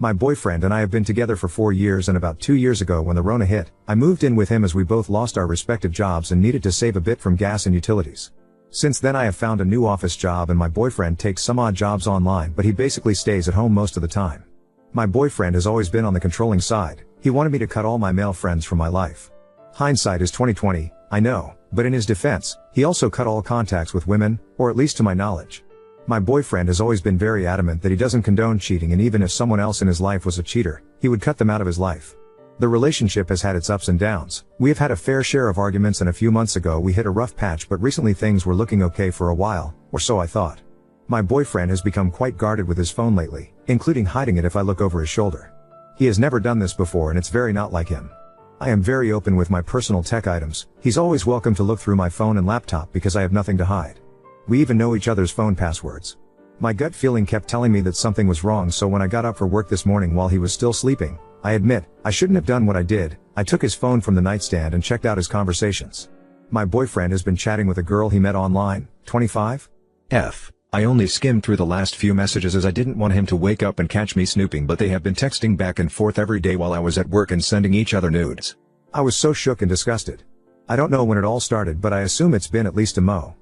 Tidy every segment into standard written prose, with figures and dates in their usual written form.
My boyfriend and I have been together for 4 years, and about 2 years ago when the Rona hit, I moved in with him as we both lost our respective jobs and needed to save a bit from gas and utilities. Since then I have found a new office job, and my boyfriend takes some odd jobs online, but he basically stays at home most of the time. My boyfriend has always been on the controlling side. He wanted me to cut all my male friends from my life. Hindsight is 20/20, I know, but in his defense, he also cut all contacts with women, or at least to my knowledge. My boyfriend has always been very adamant that he doesn't condone cheating, and even if someone else in his life was a cheater, he would cut them out of his life. The relationship has had its ups and downs. We have had a fair share of arguments, and a few months ago we hit a rough patch, but recently things were looking okay for a while, or so I thought. My boyfriend has become quite guarded with his phone lately, including hiding it if I look over his shoulder. He has never done this before, and it's very not like him. I am very open with my personal tech items. He's always welcome to look through my phone and laptop because I have nothing to hide. We even know each other's phone passwords. My gut feeling kept telling me that something was wrong, so when I got up for work this morning while he was still sleeping, I admit, I shouldn't have done what I did. I took his phone from the nightstand and checked out his conversations. My boyfriend has been chatting with a girl he met online, 25? I only skimmed through the last few messages as I didn't want him to wake up and catch me snooping, but they have been texting back and forth every day while I was at work and sending each other nudes. I was so shook and disgusted. I don't know when it all started, but I assume it's been at least a month,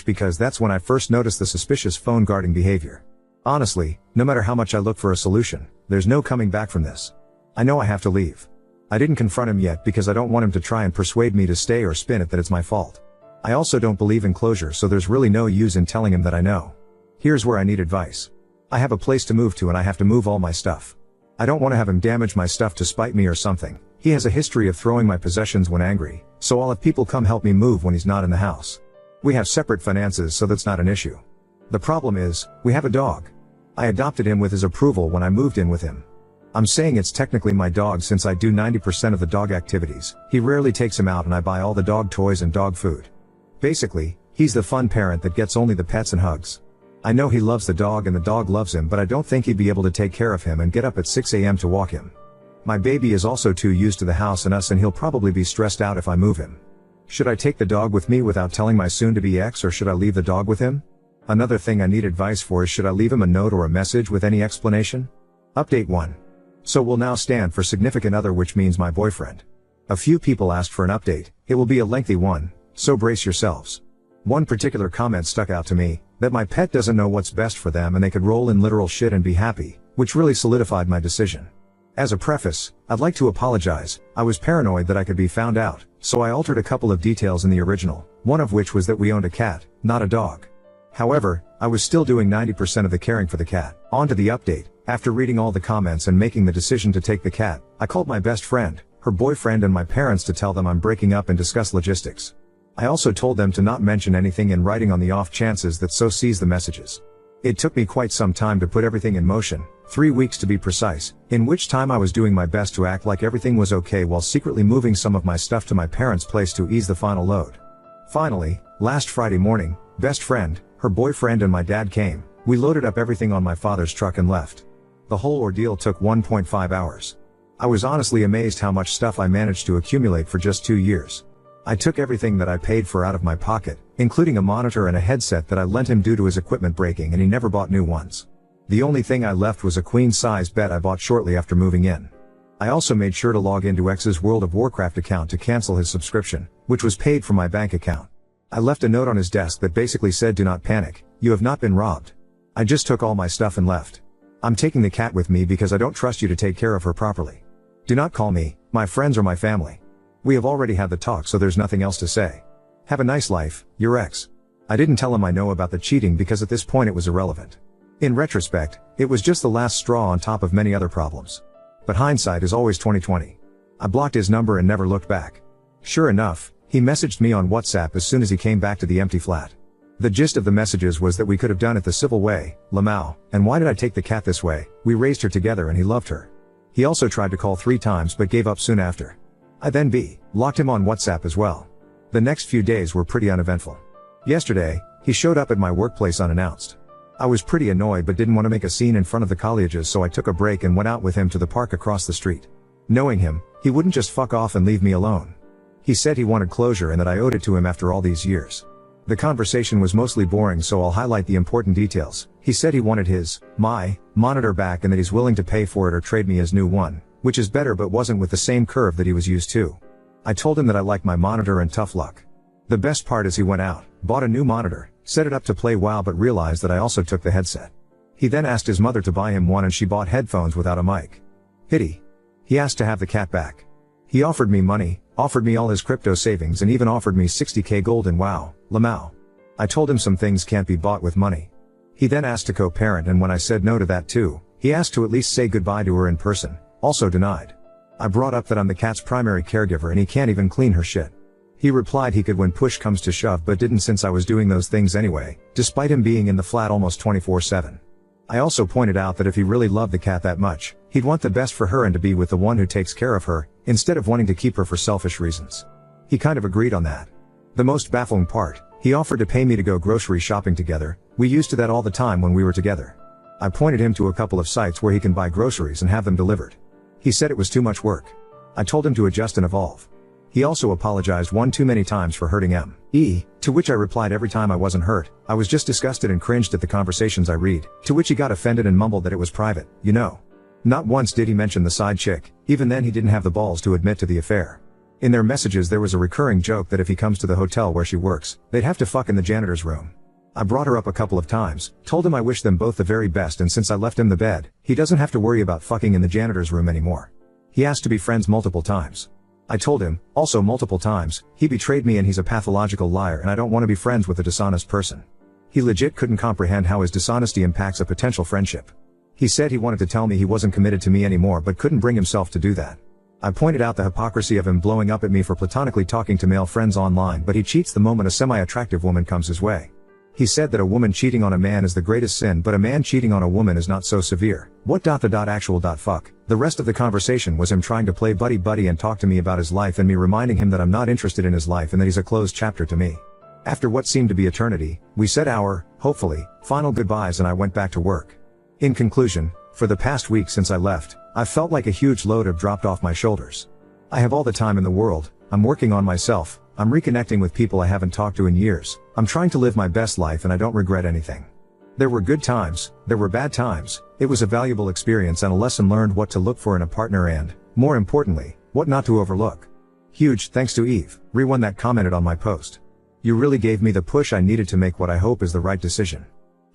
because that's when I first noticed the suspicious phone guarding behavior. Honestly, no matter how much I look for a solution, there's no coming back from this. I know I have to leave. I didn't confront him yet because I don't want him to try and persuade me to stay or spin it that it's my fault. I also don't believe in closure, so there's really no use in telling him that I know. Here's where I need advice. I have a place to move to and I have to move all my stuff. I don't want to have him damage my stuff to spite me or something. He has a history of throwing my possessions when angry, so I'll have people come help me move when he's not in the house. We have separate finances, so that's not an issue. The problem is, we have a dog. I adopted him with his approval when I moved in with him. I'm saying it's technically my dog since I do 90% of the dog activities. He rarely takes him out and I buy all the dog toys and dog food. Basically, he's the fun parent that gets only the pets and hugs. I know he loves the dog and the dog loves him, but I don't think he'd be able to take care of him and get up at 6 a.m. to walk him. My baby is also too used to the house and us, and he'll probably be stressed out if I move him. Should I take the dog with me without telling my soon-to-be ex, or should I leave the dog with him? Another thing I need advice for is, should I leave him a note or a message with any explanation? Update 1. So will now stand for significant other, which means my boyfriend. A few people asked for an update. It will be a lengthy one, so brace yourselves. One particular comment stuck out to me, that my pet doesn't know what's best for them and they could roll in literal shit and be happy, which really solidified my decision. As a preface, I'd like to apologize. I was paranoid that I could be found out, so I altered a couple of details in the original, one of which was that we owned a cat, not a dog. However, I was still doing 90% of the caring for the cat. On to the update. After reading all the comments and making the decision to take the cat, I called my best friend, her boyfriend and my parents to tell them I'm breaking up and discuss logistics. I also told them to not mention anything in writing on the off chances that So sees the messages. It took me quite some time to put everything in motion, 3 weeks to be precise, in which time I was doing my best to act like everything was okay while secretly moving some of my stuff to my parents' place to ease the final load. Finally, last Friday morning, best friend, her boyfriend and my dad came. We loaded up everything on my father's truck and left. The whole ordeal took 1.5 hours. I was honestly amazed how much stuff I managed to accumulate for just 2 years. I took everything that I paid for out of my pocket, including a monitor and a headset that I lent him due to his equipment breaking, and he never bought new ones. The only thing I left was a queen-size bed I bought shortly after moving in. I also made sure to log into X's World of Warcraft account to cancel his subscription, which was paid from my bank account. I left a note on his desk that basically said, "Do not panic, you have not been robbed." I just took all my stuff and left. I'm taking the cat with me because I don't trust you to take care of her properly. Do not call me, my friends or my family. We have already had the talk, so there's nothing else to say. Have a nice life, your ex. I didn't tell him I know about the cheating because at this point it was irrelevant. In retrospect, it was just the last straw on top of many other problems. But hindsight is always 20/20. I blocked his number and never looked back. Sure enough, he messaged me on WhatsApp as soon as he came back to the empty flat. The gist of the messages was that we could have done it the civil way, Lamau, and why did I take the cat this way? We raised her together and he loved her. He also tried to call 3 times but gave up soon after. I then blocked him on WhatsApp as well. The next few days were pretty uneventful. Yesterday, he showed up at my workplace unannounced. I was pretty annoyed but didn't want to make a scene in front of the colleagues, so I took a break and went out with him to the park across the street. Knowing him, he wouldn't just fuck off and leave me alone. He said he wanted closure and that I owed it to him after all these years. The conversation was mostly boring, so I'll highlight the important details. He said he wanted my monitor back and that he's willing to pay for it or trade me his new one, which is better but wasn't with the same curve that he was used to. I told him that I like my monitor and tough luck. The best part is he went out, bought a new monitor, set it up to play WoW but realized that I also took the headset. He then asked his mother to buy him one and she bought headphones without a mic. Pity. He asked to have the cat back. He offered me money, offered me all his crypto savings and even offered me 60k gold in WoW, Lamau. I told him some things can't be bought with money. He then asked to co-parent and when I said no to that too, he asked to at least say goodbye to her in person, also denied. I brought up that I'm the cat's primary caregiver and he can't even clean her shit. He replied he could when push comes to shove but didn't since I was doing those things anyway, despite him being in the flat almost 24/7. I also pointed out that if he really loved the cat that much, he'd want the best for her and to be with the one who takes care of her, instead of wanting to keep her for selfish reasons. He kind of agreed on that. The most baffling part, he offered to pay me to go grocery shopping together. We used to that all the time when we were together. I pointed him to a couple of sites where he can buy groceries and have them delivered. He said it was too much work. I told him to adjust and evolve. He also apologized one too many times for hurting me, to which I replied every time I wasn't hurt, I was just disgusted and cringed at the conversations I read, to which he got offended and mumbled that it was private, you know. Not once did he mention the side chick, even then he didn't have the balls to admit to the affair. In their messages there was a recurring joke that if he comes to the hotel where she works, they'd have to fuck in the janitor's room. I brought her up a couple of times, told him I wish them both the very best and since I left him the bed, he doesn't have to worry about fucking in the janitor's room anymore. He asked to be friends multiple times. I told him, also multiple times, he betrayed me and he's a pathological liar and I don't want to be friends with a dishonest person. He legit couldn't comprehend how his dishonesty impacts a potential friendship. He said he wanted to tell me he wasn't committed to me anymore but couldn't bring himself to do that. I pointed out the hypocrisy of him blowing up at me for platonically talking to male friends online but he cheats the moment a semi-attractive woman comes his way. He said that a woman cheating on a man is the greatest sin but a man cheating on a woman is not so severe. Fuck. The rest of the conversation was him trying to play buddy and talk to me about his life and me reminding him that I'm not interested in his life and that he's a closed chapter to me. After what seemed to be eternity, we said our, hopefully, final goodbyes and I went back to work. In conclusion, for the past week since I left, I felt like a huge load had dropped off my shoulders. I have all the time in the world, I'm working on myself, I'm reconnecting with people I haven't talked to in years, I'm trying to live my best life and I don't regret anything. There were good times, there were bad times, it was a valuable experience and a lesson learned what to look for in a partner and, more importantly, what not to overlook. Huge thanks to Eve, Re1 that commented on my post. You really gave me the push I needed to make what I hope is the right decision.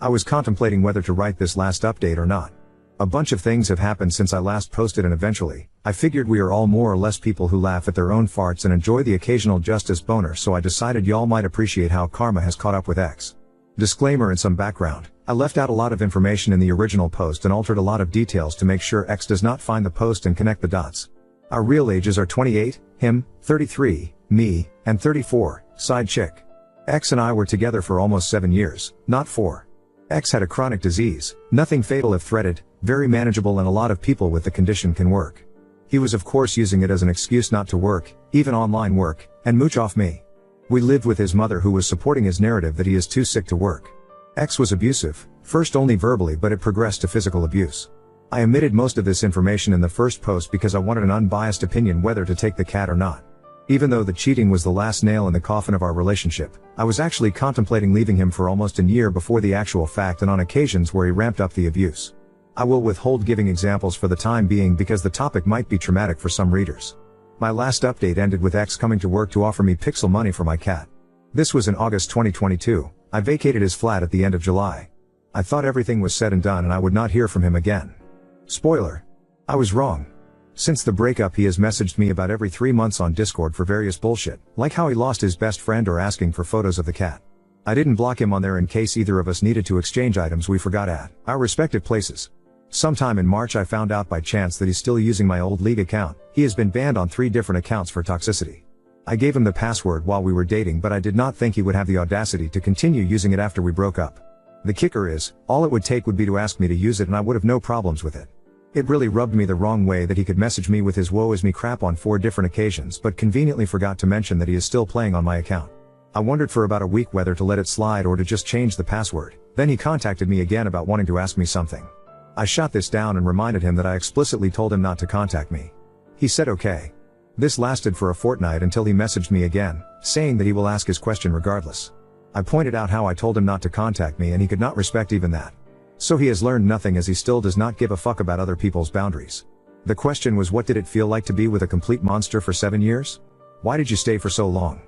I was contemplating whether to write this last update or not. A bunch of things have happened since I last posted and eventually, I figured we are all more or less people who laugh at their own farts and enjoy the occasional justice boner so I decided y'all might appreciate how karma has caught up with X. Disclaimer and some background, I left out a lot of information in the original post and altered a lot of details to make sure X does not find the post and connect the dots. Our real ages are 28, him, 33, me, and 34, side chick. X and I were together for almost 7 years, not 4. X had a chronic disease, nothing fatal if threaded, very manageable and a lot of people with the condition can work. He was of course using it as an excuse not to work, even online work, and mooch off me. We lived with his mother who was supporting his narrative that he is too sick to work. X was abusive, first only verbally but it progressed to physical abuse. I omitted most of this information in the first post because I wanted an unbiased opinion whether to take the cat or not. Even though the cheating was the last nail in the coffin of our relationship, I was actually contemplating leaving him for almost a year before the actual fact and on occasions where he ramped up the abuse. I will withhold giving examples for the time being because the topic might be traumatic for some readers. My last update ended with X coming to work to offer me pixel money for my cat. This was in August 2022, I vacated his flat at the end of July. I thought everything was said and done and I would not hear from him again. Spoiler. I was wrong. Since the breakup he has messaged me about every 3 months on Discord for various bullshit, like how he lost his best friend or asking for photos of the cat. I didn't block him on there in case either of us needed to exchange items we forgot at our respective places. Sometime in March I found out by chance that he's still using my old League account. He has been banned on 3 different accounts for toxicity. I gave him the password while we were dating but I did not think he would have the audacity to continue using it after we broke up. The kicker is, all it would take would be to ask me to use it and I would have no problems with it. It really rubbed me the wrong way that he could message me with his woe is me crap on 4 different occasions but conveniently forgot to mention that he is still playing on my account. I wondered for about a week whether to let it slide or to just change the password, then he contacted me again about wanting to ask me something. I shot this down and reminded him that I explicitly told him not to contact me. He said okay. This lasted for a fortnight until he messaged me again, saying that he will ask his question regardless. I pointed out how I told him not to contact me and he could not respect even that. So he has learned nothing as he still does not give a fuck about other people's boundaries. The question was, what did it feel like to be with a complete monster for 7 years? Why did you stay for so long?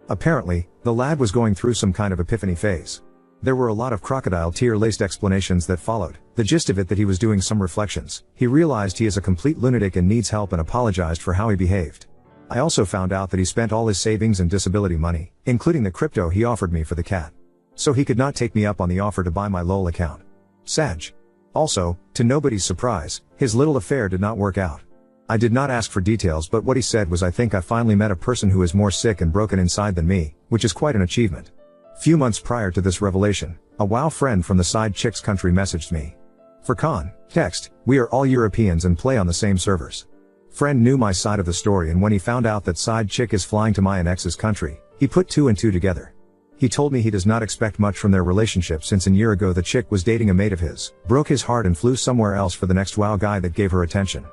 Apparently, the lad was going through some kind of epiphany phase. There were a lot of crocodile tear-laced explanations that followed, the gist of it that he was doing some reflections. He realized he is a complete lunatic and needs help and apologized for how he behaved. I also found out that he spent all his savings and disability money, including the crypto he offered me for the cat. So he could not take me up on the offer to buy my LOL account. Sag. Also, to nobody's surprise, his little affair did not work out. I did not ask for details, but what he said was, I think I finally met a person who is more sick and broken inside than me, which is quite an achievement. Few months prior to this revelation, a WoW friend from the side chicks country messaged me. For context, we are all Europeans and play on the same servers. Friend knew my side of the story, and when he found out that side chick is flying to my and ex's country, he put 2 and 2 together. He told me he does not expect much from their relationship since a year ago the chick was dating a mate of his, broke his heart and flew somewhere else for the next WoW guy that gave her attention.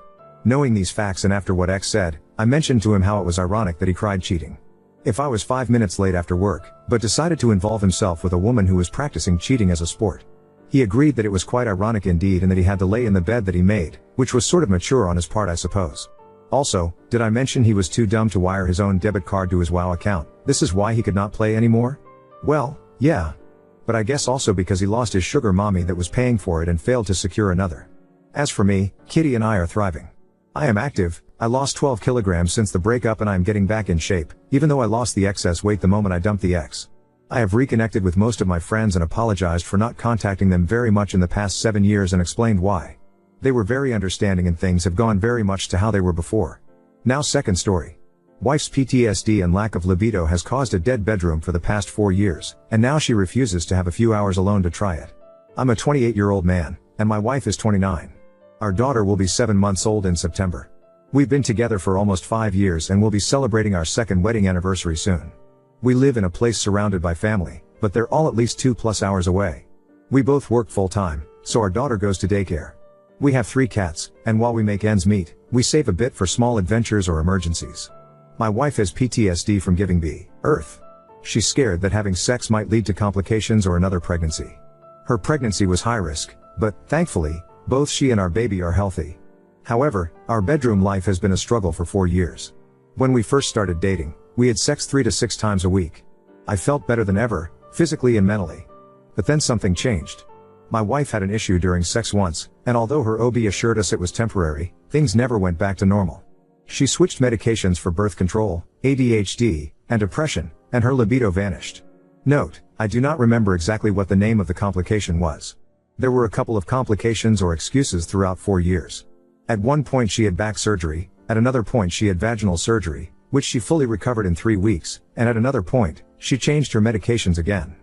Knowing these facts and after what X said, I mentioned to him how it was ironic that he cried cheating. If I was 5 minutes late after work, but decided to involve himself with a woman who was practicing cheating as a sport. He agreed that it was quite ironic indeed and that he had to lay in the bed that he made, which was sort of mature on his part, I suppose. Also, did I mention he was too dumb to wire his own debit card to his WoW account? This is why he could not play anymore? Well, yeah. But I guess also because he lost his sugar mommy that was paying for it and failed to secure another. As for me, Kitty and I are thriving. I am active. I lost 12 kilograms since the breakup and I am getting back in shape, even though I lost the excess weight the moment I dumped the ex. I have reconnected with most of my friends and apologized for not contacting them very much in the past 7 years and explained why. They were very understanding and things have gone very much to how they were before. Now, second story. Wife's PTSD and lack of libido has caused a dead bedroom for the past 4 years, and now she refuses to have a few hours alone to try it. I'm a 28-year-old man, and my wife is 29. Our daughter will be 7 months old in September. We've been together for almost 5 years and will be celebrating our second wedding anniversary soon. We live in a place surrounded by family, but they're all at least 2+ hours away. We both work full-time, so our daughter goes to daycare. We have 3 cats, and while we make ends meet, we save a bit for small adventures or emergencies. My wife has PTSD from giving birth. She's scared that having sex might lead to complications or another pregnancy. Her pregnancy was high risk, but, thankfully, both she and our baby are healthy. However, our bedroom life has been a struggle for 4 years. When we first started dating, we had sex 3 to 6 times a week. I felt better than ever, physically and mentally. But then something changed. My wife had an issue during sex once, and although her OB assured us it was temporary, things never went back to normal. She switched medications for birth control, ADHD, and depression, and her libido vanished. Note, I do not remember exactly what the name of the complication was. There were a couple of complications or excuses throughout 4 years. At one point she had back surgery, at another point she had vaginal surgery, which she fully recovered in 3 weeks, and at another point, she changed her medications again.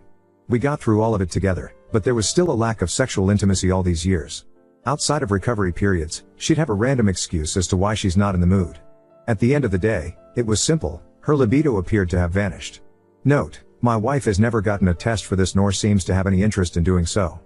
We got through all of it together, but there was still a lack of sexual intimacy all these years. Outside of recovery periods, she'd have a random excuse as to why she's not in the mood. At the end of the day, it was simple, her libido appeared to have vanished. Note, my wife has never gotten a test for this nor seems to have any interest in doing so.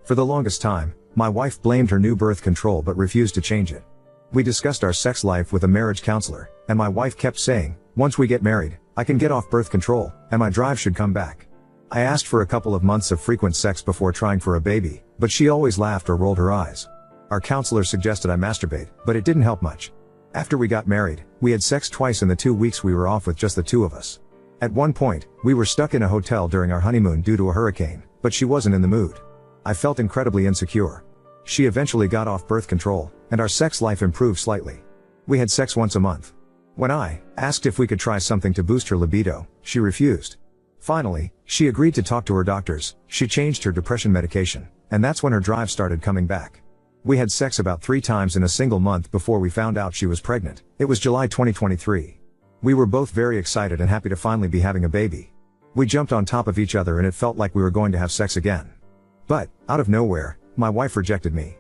For the longest time, my wife blamed her new birth control but refused to change it. We discussed our sex life with a marriage counselor, and my wife kept saying, once we get married, I can get off birth control, and my drive should come back. I asked for a couple of months of frequent sex before trying for a baby, but she always laughed or rolled her eyes. Our counselor suggested I masturbate, but it didn't help much. After we got married, we had sex twice in the 2 weeks we were off with just the 2 of us. At one point, we were stuck in a hotel during our honeymoon due to a hurricane, but she wasn't in the mood. I felt incredibly insecure. She eventually got off birth control, and our sex life improved slightly. We had sex once a month. When I asked if we could try something to boost her libido, she refused. Finally, she agreed to talk to her doctors. She changed her depression medication, and that's when her drive started coming back. We had sex about 3 times in a single month before we found out she was pregnant. It was July 2023. We were both very excited and happy to finally be having a baby. We jumped on top of each other and it felt like we were going to have sex again. But, out of nowhere, my wife rejected me.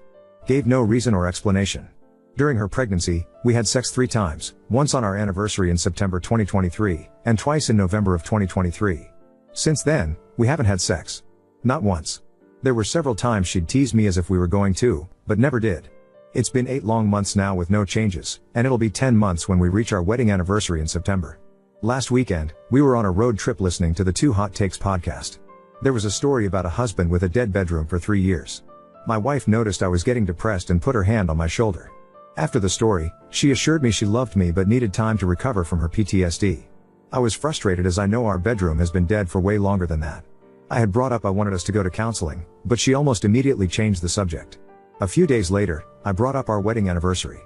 Gave no reason or explanation. During her pregnancy, we had sex 3 times, once on our anniversary in September 2023, and twice in November of 2023. Since then, we haven't had sex. Not once. There were several times she'd tease me as if we were going to, but never did. It's been 8 long months now with no changes, and it'll be 10 months when we reach our wedding anniversary in September. Last weekend, we were on a road trip listening to the Two Hot Takes podcast. There was a story about a husband with a dead bedroom for 3 years. My wife noticed I was getting depressed and put her hand on my shoulder. After the story, she assured me she loved me but needed time to recover from her PTSD. I was frustrated as I know our bedroom has been dead for way longer than that. I had brought up I wanted us to go to counseling, but she almost immediately changed the subject. A few days later, I brought up our wedding anniversary.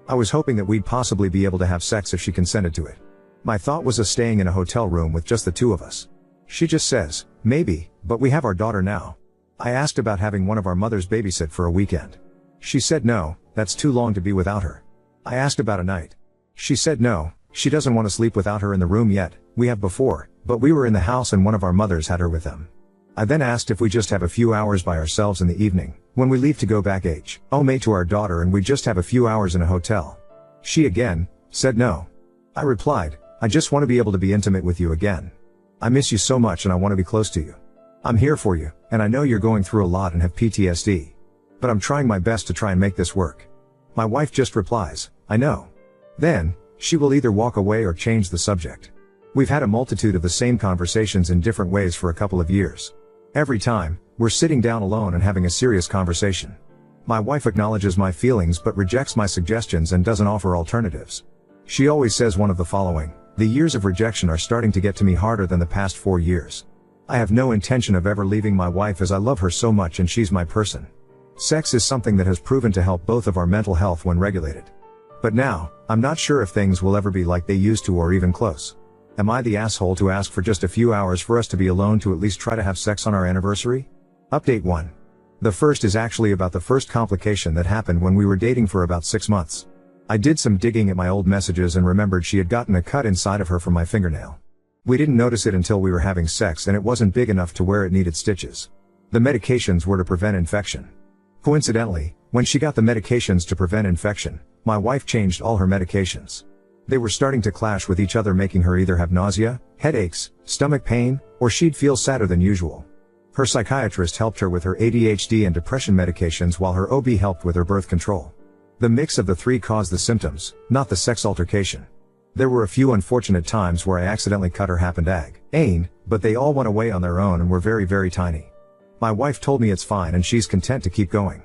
I was hoping that we'd possibly be able to have sex if she consented to it. My thought was of staying in a hotel room with just the two of us. She just says, maybe, but we have our daughter now. I asked about having one of our mothers babysit for a weekend. She said no, that's too long to be without her. I asked about a night. She said no, she doesn't want to sleep without her in the room yet. We have before, but we were in the house and one of our mothers had her with them. I then asked if we just have a few hours by ourselves in the evening, when we leave to go back home to our daughter and we just have a few hours in a hotel. She again said no. I replied, I just want to be able to be intimate with you again. I miss you so much and I want to be close to you. I'm here for you, and I know you're going through a lot and have PTSD. But I'm trying my best to try and make this work. My wife just replies, I know. Then, she will either walk away or change the subject. We've had a multitude of the same conversations in different ways for a couple of years. Every time, we're sitting down alone and having a serious conversation. My wife acknowledges my feelings but rejects my suggestions and doesn't offer alternatives. She always says one of the following: the years of rejection are starting to get to me harder than the past 4 years. I have no intention of ever leaving my wife as I love her so much and she's my person. Sex is something that has proven to help both of our mental health when regulated. But now, I'm not sure if things will ever be like they used to or even close. Am I the asshole to ask for just a few hours for us to be alone to at least try to have sex on our anniversary? Update 1. The first is actually about the first complication that happened when we were dating for about 6 months. I did some digging at my old messages and remembered she had gotten a cut inside of her from my fingernail. We didn't notice it until we were having sex and it wasn't big enough to where it needed stitches. The medications were to prevent infection. Coincidentally, when she got the medications to prevent infection, my wife changed all her medications. They were starting to clash with each other, making her either have nausea, headaches, stomach pain, or she'd feel sadder than usual. Her psychiatrist helped her with her ADHD and depression medications while her OB helped with her birth control. The mix of the three caused the symptoms, not the sex altercation. There were a few unfortunate times where I accidentally cut her ane, but they all went away on their own and were very, very tiny. My wife told me it's fine and she's content to keep going.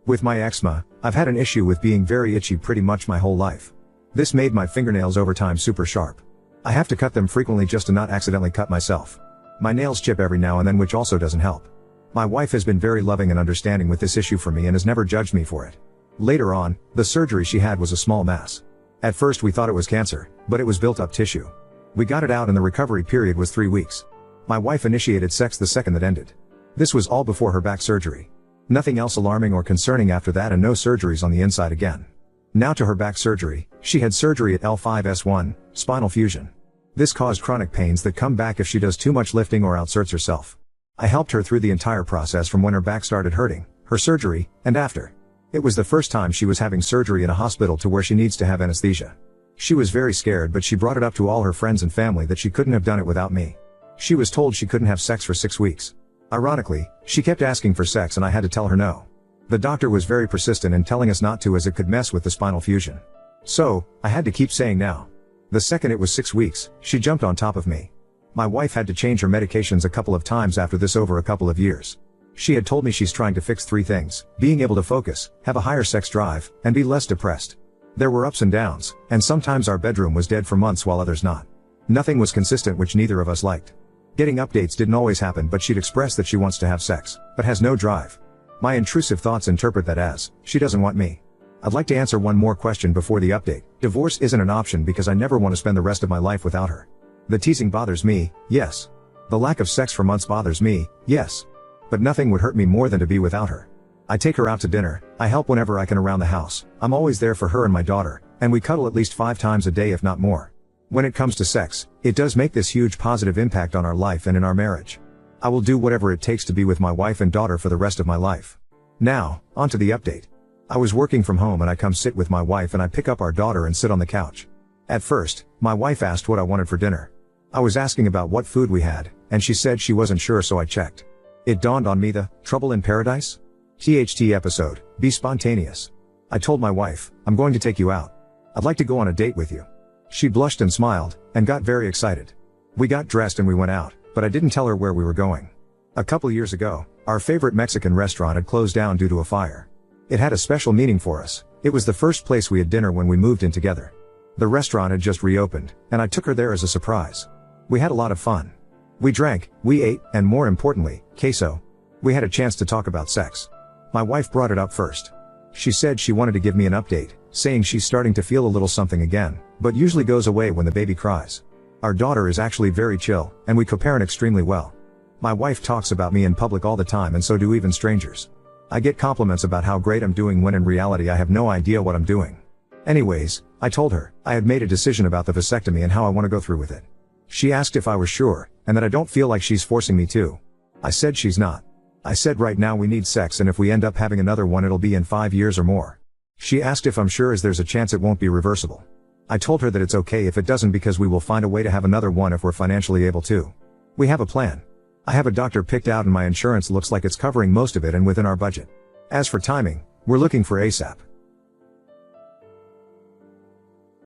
With my eczema, I've had an issue with being very itchy pretty much my whole life. This made my fingernails over time super sharp. I have to cut them frequently just to not accidentally cut myself. My nails chip every now and then, which also doesn't help. My wife has been very loving and understanding with this issue for me and has never judged me for it. Later on, the surgery she had was a small mass. At first we thought it was cancer, but it was built up tissue. We got it out and the recovery period was 3 weeks. My wife initiated sex the second that ended. This was all before her back surgery. Nothing else alarming or concerning after that and no surgeries on the inside again. Now to her back surgery. She had surgery at L5-S1, spinal fusion. This caused chronic pains that come back if she does too much lifting or outserts herself. I helped her through the entire process from when her back started hurting, her surgery, and after. It was the first time she was having surgery in a hospital to where she needs to have anesthesia. She was very scared, but she brought it up to all her friends and family that she couldn't have done it without me. She was told she couldn't have sex for 6 weeks. Ironically, she kept asking for sex and I had to tell her no. The doctor was very persistent in telling us not to as it could mess with the spinal fusion. So, I had to keep saying no. The second it was 6 weeks, she jumped on top of me. My wife had to change her medications a couple of times after this over a couple of years. She had told me she's trying to fix 3 things: being able to focus, have a higher sex drive, and be less depressed. There were ups and downs, and sometimes our bedroom was dead for months while others not. Nothing was consistent, which neither of us liked. Getting updates didn't always happen, but she'd express that she wants to have sex, but has no drive. My intrusive thoughts interpret that as, she doesn't want me. I'd like to answer one more question before the update. Divorce isn't an option because I never want to spend the rest of my life without her. The teasing bothers me, yes. The lack of sex for months bothers me, yes. But nothing would hurt me more than to be without her. I take her out to dinner, I help whenever I can around the house, I'm always there for her and my daughter, and we cuddle at least 5 times a day if not more. When it comes to sex, it does make this huge positive impact on our life and in our marriage. I will do whatever it takes to be with my wife and daughter for the rest of my life. Now, on to the update. I was working from home and I come sit with my wife and I pick up our daughter and sit on the couch. At first, my wife asked what I wanted for dinner. I was asking about what food we had, and she said she wasn't sure, so I checked. It dawned on me, the Trouble in Paradise? THT episode, Be Spontaneous. I told my wife, I'm going to take you out. I'd like to go on a date with you. She blushed and smiled, and got very excited. We got dressed and we went out, but I didn't tell her where we were going. A couple years ago, our favorite Mexican restaurant had closed down due to a fire. It had a special meaning for us. It was the first place we had dinner when we moved in together. The restaurant had just reopened, and I took her there as a surprise. We had a lot of fun. We drank, we ate, and more importantly, queso. We had a chance to talk about sex. My wife brought it up first. She said she wanted to give me an update, saying she's starting to feel a little something again, but usually goes away when the baby cries. Our daughter is actually very chill, and we co-parent extremely well. My wife talks about me in public all the time, and so do even strangers. I get compliments about how great I'm doing when in reality I have no idea what I'm doing. Anyways, I told her I had made a decision about the vasectomy and how I want to go through with it. She asked if I was sure, and that I don't feel like she's forcing me to. I said she's not. I said right now we need sex, and if we end up having another one it'll be in 5 years or more. She asked if I'm sure as there's a chance it won't be reversible. I told her that it's okay if it doesn't because we will find a way to have another one if we're financially able to. We have a plan. I have a doctor picked out and my insurance looks like it's covering most of it and within our budget. As for timing, we're looking for ASAP.